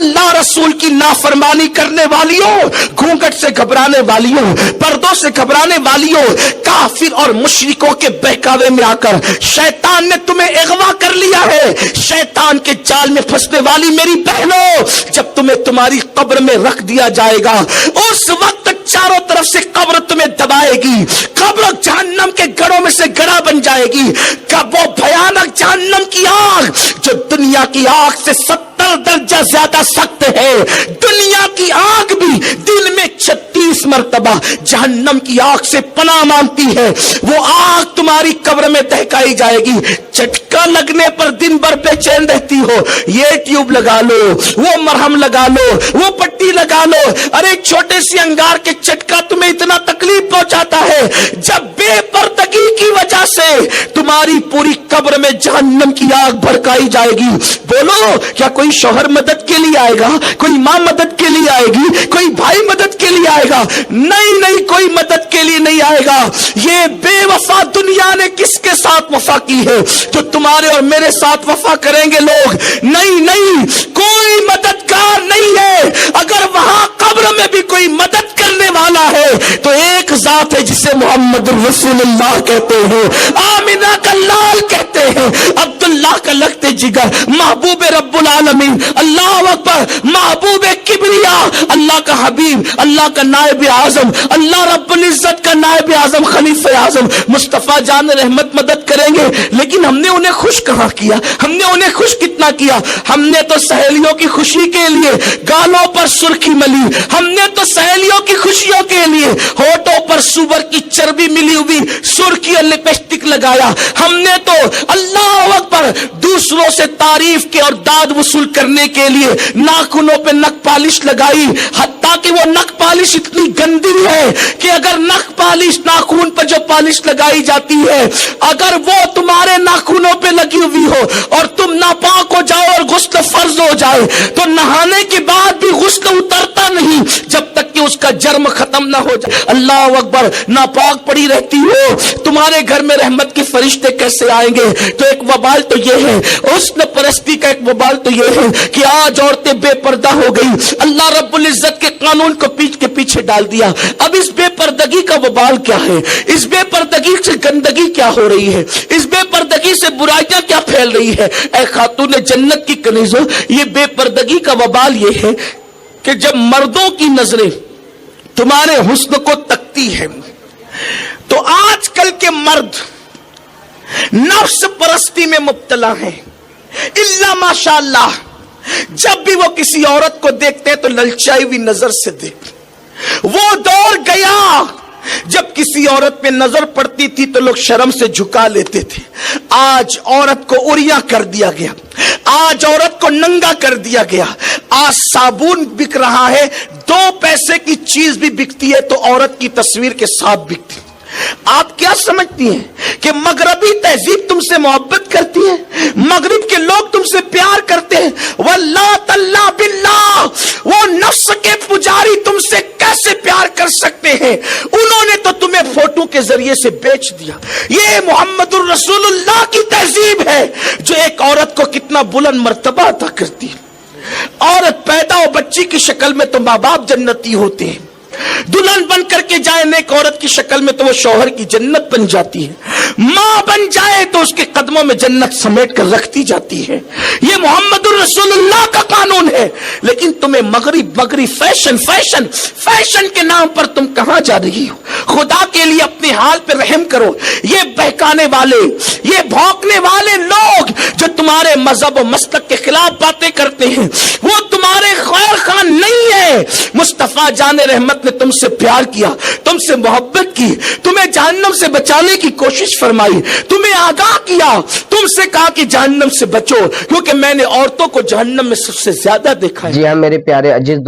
اللہ رسول کی نافرمانی کرنے والیوں، گھونگٹ سے گھبرانے والیوں، پردوں سے گھبرانے والیوں، کافر اور مشرکوں کے بہکاوے میں آ کر شیطان نے تمہیں اغوا کر لیا ہے۔ شیطان کے جال میں پھنسنے والی میری بہنوں، جب تمہیں تمہاری قبر میں رکھ دیا جائے گا، اس وقت چاروں طرف سے قبر تمہیں دبائے گی، قبر جہنم کے گڑھوں میں سے گڑھا بن جائے گی۔ کب وہ بھیانک جہنم کی آگ جو دنیا کی آگ سے 70 درجہ زیادہ سخت ہے، دنیا کی آگ بھی دن میں 36 مرتبہ جہنم کی آگ سے پناہ مانگتی ہے، وہ آگ تمہاری قبر میں دہکائی جائے گی۔ جھٹکا لگنے پر دن بھر بے چین رہتی ہو، یہ ٹیوب لگا لو، وہ مرہم لگا لو، وہ پٹی لگا لو، ارے چھوٹے سی انگار کے چٹکا تمہیں اتنا تکلیف پہنچاتا ہے۔ جب بے پردگی کی وجہ سے تمہاری پوری قبر میں جہنم کی آگ بھڑکائی جائے گی، بولو کیا کوئی شوہر مدد کے لیے آئے گا؟ کوئی ماں مدد کے لیے آئے گی؟ کوئی بھائی مدد کے لیے آئے گا؟ نہیں نہیں، کوئی مدد کے لیے نہیں آئے گا۔ یہ بے وفا دنیا نے کس کے ساتھ وفا کی ہے جو تمہارے اور میرے ساتھ وفا کریں گے لوگ؟ نہیں نہیں، کوئی مددگار نہیں ہے۔ اگر وہاں قبر میں بھی کوئی مدد کرنے والا ہے تو ایک ذات ہے جسے محمد رسول اللہ کہتے ہیں، آمینہ کا لال کہتے ہیں، عبداللہ کا لگتے جگر، محبوب رب العالمین، اللہ اکبر، محبوب کبریا، اللہ کا حبیب، اللہ کا نائب اعظم، اللہ رب العزت کا نائب اعظم، خلیفہ اعظم مصطفیٰ جان رحمت مدد کریں گے۔ لیکن ہم نے انہیں خوش کہاں کیا؟ ہم نے انہیں خوش کتنا کیا؟ ہم نے تو سہیلیوں کی خوشی کے لیے گالوں پر سرخی ملی، ہم نے تو سہیلیوں کی خوشیوں کے لیے ہونٹوں پر سور کی چربی ملی ہوئی سرخی اور لپسٹک لگایا، ہم نے تو اللہ اکبر دوسروں سے تعریف کے اور داد وصول کرنے کے لیے ناخنوں پہ نک پالش لگائی، حتیٰ کہ وہ نک پالش اتنی گندی ہے کہ اگر نک پالش ناخن پر جو پالش لگائی جاتی ہے اگر وہ تمہارے ناخنوں پہ لگی ہوئی ہو اور تم ناپاک ہو جاؤ اور غسل فرض ہو جائے تو نہانے کے بعد بھی غسل اترتا نہیں جب تک کہ اس کا جرم ختم نہ ہو جائے۔ اللہ اکبر، ناپاک پڑی رہتی ہو، تمہارے گھر میں رحمت کے فرشتے کیسے آئیں گے؟ تو ایک وبال تو یہ ہے، حسن پرستی کا ایک وبال تو یہ ہے کہ آج عورتیں بے پردہ ہو گئی، اللہ رب العزت کے قانون کو پیچھے کے پیچھے ڈال دیا۔ اب اس بے پردگی کا وبال کیا ہے؟ اس بے پردگی سے گندگی کیا ہو رہی ہے؟ اس بے پردگی سے برائیاں کیا پھیل رہی ہے؟ اے خاتون جنت کی کنیزوں، یہ بے پردگی کا وبال یہ ہے کہ جب مردوں کی نظریں تمہارے حسن کو تکتی ہے تو آج کل کے مرد نفس پرستی میں مبتلا ہیں، الا ماشاءاللہ جب بھی وہ کسی عورت کو دیکھتے ہیں تو للچائی ہوئی نظر سے دیکھتے۔ وہ دور گیا جب کسی عورت پہ نظر پڑتی تھی تو لوگ شرم سے جھکا لیتے تھے، آج عورت کو عریاں کر دیا گیا، آج عورت کو ننگا کر دیا گیا۔ آج صابن بک رہا ہے، 2 پیسے کی چیز بھی بکتی ہے تو عورت کی تصویر کے ساتھ بکتی۔ آپ کیا سمجھتی ہیں کہ مغربی تہذیب تم سے محبت کرتی ہے؟ مغرب کے لوگ تم سے پیار کرتے ہیں؟ واللہ تاللہ باللہ وہ نفس کے پجاری تم سے کیسے پیار کر سکتے ہیں؟ انہوں نے تو تمہیں فوٹو کے ذریعے سے بیچ دیا۔ یہ محمد الرسول اللہ کی تہذیب ہے جو ایک عورت کو کتنا بلند مرتبہ عطا کرتی ہے۔ عورت پیدا ہو بچی کی شکل میں تو ماں باپ جنتی ہوتے ہیں، دلہن بن کر کے جائے نیک عورت کی شکل میں تو وہ شوہر کی جنت بن جاتی ہے، ماں بن جائے تو اس کے قدموں میں جنت سمیٹ کر رکھتی جاتی ہے۔ یہ محمد الرسول اللہ کا قانون ہے۔ لیکن تمہیں مغرب فیشن کے نام پر تم کہاں جا رہی ہو؟ خدا کے لیے اپنے حال پہ رحم کرو۔ یہ بہکانے والے، یہ بھونکنے والے لوگ جو تمہارے مذہب و مسلک کے خلاف باتیں کرتے ہیں وہ تمہارے خیر خواہ نہیں ہے۔ مصطفیٰ جان رحمت نے تم سے پیار کیا، تم سے محبت کی، تمہیں جہنم سے بچانے کی کوشش فرمائی، تمہیں آگاہ کیا، تم سے کہا کہ جہنم سے بچو، کیونکہ میں نے عورتوں کو جہنم میں سب سے زیادہ دیکھا ہے۔ جی ہاں میرے پیارے عزیز